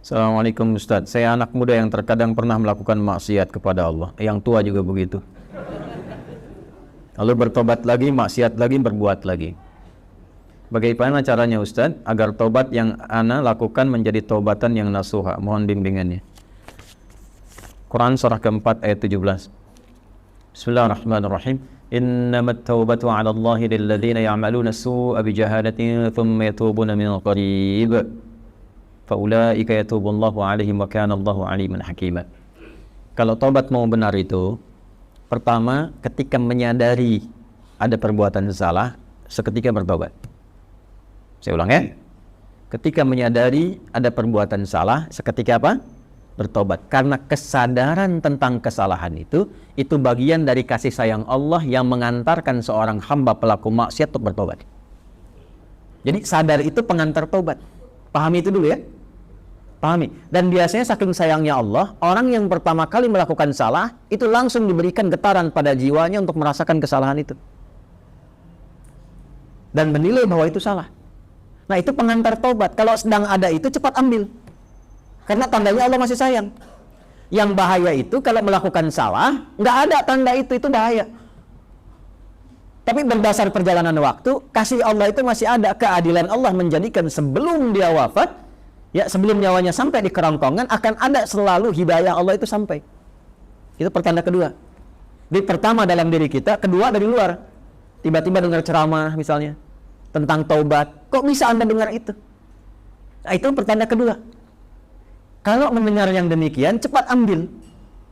Assalamualaikum Ustaz. Saya anak muda yang terkadang pernah melakukan maksiat kepada Allah. Yang tua juga begitu. Lalu bertobat lagi, maksiat lagi, berbuat lagi. Bagaimana caranya Ustaz agar tobat yang ana lakukan menjadi tobatan yang nasuha? Mohon bimbingannya. Quran surah keempat ayat 17. Bismillahirrahmanirrahim. Innamat taubatu 'ala Allahi lilladzina ya'maluna as-su'a bijahalatin thumma yatubuna min qarib. Faulaika yatubullahu 'alaihim wa kana Allahu 'aliman hakima. Kalau tobat mau benar itu, pertama ketika menyadari ada perbuatan salah, seketika bertobat. Saya ulang ya. Ketika menyadari ada perbuatan salah, seketika apa? Bertobat. Karena kesadaran tentang kesalahan itu bagian dari kasih sayang Allah yang mengantarkan seorang hamba pelaku maksiat untuk bertobat. Jadi sadar itu pengantar tobat. Pahami itu dulu ya. Pahami. Dan biasanya saking sayangnya Allah, orang yang pertama kali melakukan salah, itu langsung diberikan getaran pada jiwanya untuk merasakan kesalahan itu. Dan menilai bahwa itu salah. Nah itu pengantar tobat. Kalau sedang ada itu, cepat ambil. Karena tandanya Allah masih sayang. Yang bahaya itu kalau melakukan salah, nggak ada tanda itu bahaya. Tapi berdasar perjalanan waktu, kasih Allah itu masih ada. Keadilan Allah menjadikan sebelum dia wafat, ya sebelum nyawanya sampai di kerongkongan, akan ada selalu hidayah Allah itu sampai. Itu pertanda kedua. Jadi pertama dalam diri kita, kedua dari luar. Tiba-tiba dengar ceramah misalnya tentang taubat, kok bisa Anda dengar itu? Nah, itu pertanda kedua. Kalau mendengar yang demikian, cepat ambil.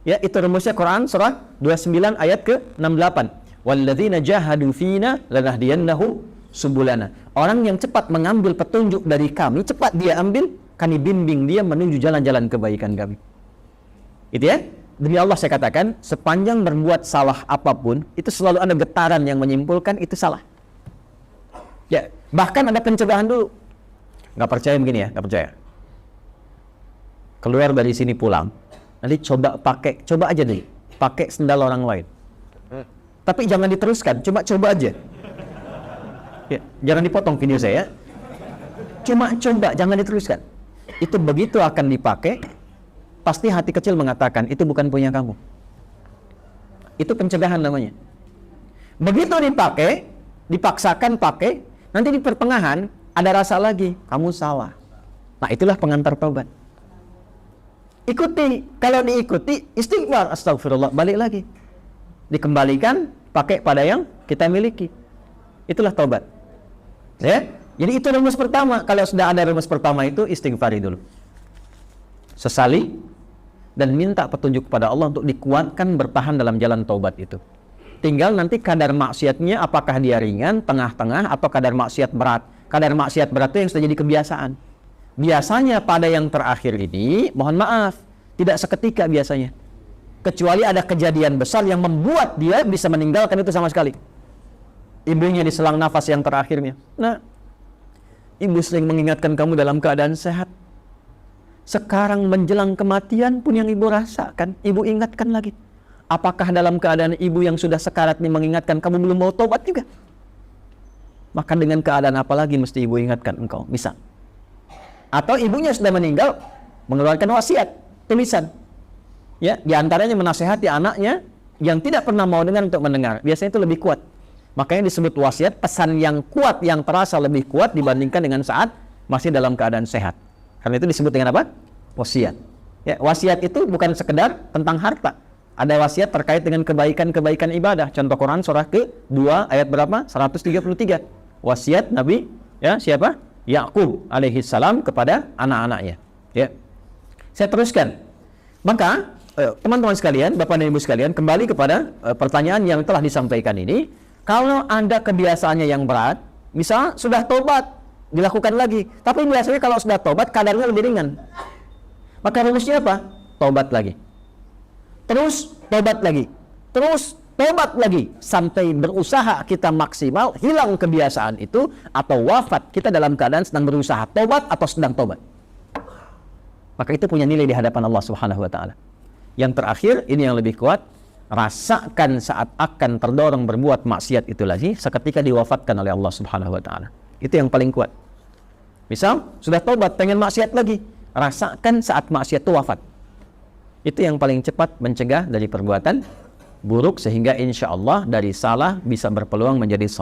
Ya, itu rumusnya Quran surah 29 ayat ke-68. Walladzina jahadu fina lanahdiyannahum subulana. Orang yang cepat mengambil petunjuk dari kami, cepat dia ambil, kami bimbing dia menuju jalan-jalan kebaikan kami. Itu ya. Demi Allah saya katakan, sepanjang berbuat salah apapun, itu selalu ada getaran yang menyimpulkan itu salah. Ya, bahkan ada pencegahan dulu. Nggak percaya begini ya, nggak percaya. Keluar dari sini pulang, nanti coba aja deh, pakai sendal orang lain. Tapi jangan diteruskan, coba aja. Ya, jangan dipotong video saya. Coba, jangan diteruskan. Itu begitu akan dipakai, pasti hati kecil mengatakan itu bukan punya kamu. Itu pencegahan namanya. Begitu dipakai, dipaksakan pakai, nanti di pertengahan ada rasa lagi, kamu salah. Nah itulah pengantar taubat. Ikuti, kalau diikuti istighfar, astagfirullah, balik lagi. Dikembalikan, pakai pada yang kita miliki. Itulah taubat. Ya, jadi itu rumus pertama. Kalau sudah ada rumus pertama itu istighfari dulu. Sesali dan minta petunjuk kepada Allah untuk dikuatkan bertahan dalam jalan taubat itu. Tinggal nanti kadar maksiatnya apakah dia ringan, tengah-tengah, atau kadar maksiat berat. Kadar maksiat berat itu yang sudah jadi kebiasaan. Biasanya pada yang terakhir ini, mohon maaf, tidak seketika biasanya. Kecuali ada kejadian besar yang membuat dia bisa meninggalkan itu sama sekali. Ibunya di selang nafas yang terakhirnya. Nah, ibu sering mengingatkan kamu dalam keadaan sehat. Sekarang menjelang kematian pun yang ibu rasakan, ibu ingatkan lagi. Apakah dalam keadaan ibu yang sudah sekarat ini mengingatkan kamu belum mau tobat juga? Maka dengan keadaan apa lagi mesti ibu ingatkan engkau? Bisa. Atau ibunya sudah meninggal, mengeluarkan wasiat, tulisan. Ya, diantaranya menasehati anaknya yang tidak pernah mau dengar untuk mendengar. Biasanya itu lebih kuat. Makanya disebut wasiat, pesan yang kuat, yang terasa lebih kuat dibandingkan dengan saat masih dalam keadaan sehat. Karena itu disebut dengan apa? Wasiat. Ya, wasiat itu bukan sekedar tentang harta. Ada wasiat terkait dengan kebaikan-kebaikan ibadah. Contoh Quran surah ke-2 ayat berapa? 133. Wasiat Nabi, ya, siapa? Yakub alaihi salam kepada anak-anaknya. Ya. Saya teruskan. Maka teman-teman sekalian, Bapak dan Ibu sekalian, kembali kepada pertanyaan yang telah disampaikan ini. Kalau Anda kebiasaannya yang berat, misal sudah tobat, dilakukan lagi. Tapi biasanya kalau sudah tobat, kadarnya lebih ringan. Maka rumusnya apa? Tobat lagi. Terus tobat lagi. Terus tobat lagi. Sampai berusaha kita maksimal, hilang kebiasaan itu, atau wafat kita dalam keadaan sedang berusaha tobat atau sedang tobat. Maka itu punya nilai di hadapan Allah Subhanahu wa Ta'ala. Yang terakhir, ini yang lebih kuat, rasakan saat akan terdorong berbuat maksiat itu lagi seketika diwafatkan oleh Allah Subhanahu wa Ta'ala. Itu yang paling kuat. Misal sudah tobat pengen maksiat lagi, rasakan saat maksiat itu wafat. Itu yang paling cepat mencegah dari perbuatan buruk, sehingga insya Allah dari salah bisa berpeluang menjadi saleh.